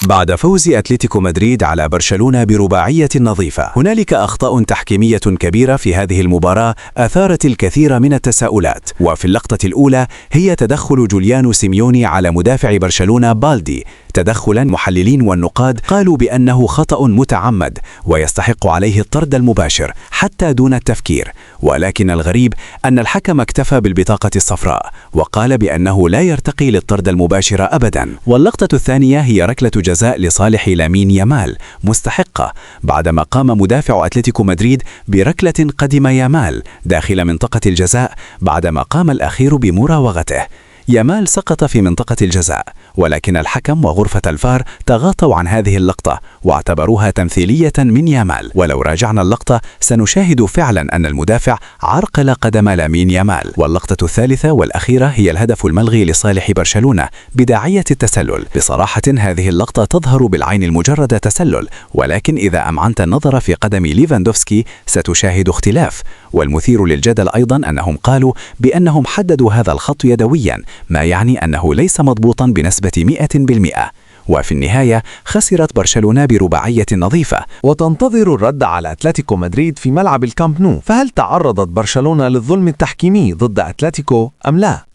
بعد فوز أتلتيكو مدريد على برشلونة برباعية نظيفة، هنالك أخطاء تحكيمية كبيرة في هذه المباراة أثارت الكثير من التساؤلات. وفي اللقطة الأولى هي تدخل جوليانو سيميوني على مدافع برشلونة بالدي، تدخلا محللين والنقاد قالوا بأنه خطأ متعمد ويستحق عليه الطرد المباشر حتى دون التفكير، ولكن الغريب أن الحكم اكتفى بالبطاقة الصفراء وقال بأنه لا يرتقي للطرد المباشر أبدا. واللقطة الثانية هي ركلة جزاء لصالح لامين يامال مستحقة بعدما قام مدافع أتلتيكو مدريد بركلة قدم يامال داخل منطقة الجزاء بعدما قام الأخير بمراوغته. يامال سقط في منطقة الجزاء، ولكن الحكم وغرفة الفار تغاضوا عن هذه اللقطة واعتبروها تمثيلية من يامال. ولو راجعنا اللقطة سنشاهد فعلا أن المدافع عرقل قدم لامين يامال. واللقطة الثالثة والأخيرة هي الهدف الملغي لصالح برشلونة بداعية التسلل. بصراحة هذه اللقطة تظهر بالعين المجرد تسلل، ولكن إذا أمعنت النظر في قدم ليفاندوفسكي ستشاهد اختلاف. والمثير للجدل أيضا أنهم قالوا بأنهم حددوا هذا الخط يدويا، ما يعني أنه ليس مضبوطا بنسبة 100%. وفي النهاية خسرت برشلونة برباعية نظيفة، وتنتظر الرد على أتلتيكو مدريد في ملعب الكامب نو. فهل تعرضت برشلونة للظلم التحكيمي ضد أتلتيكو أم لا؟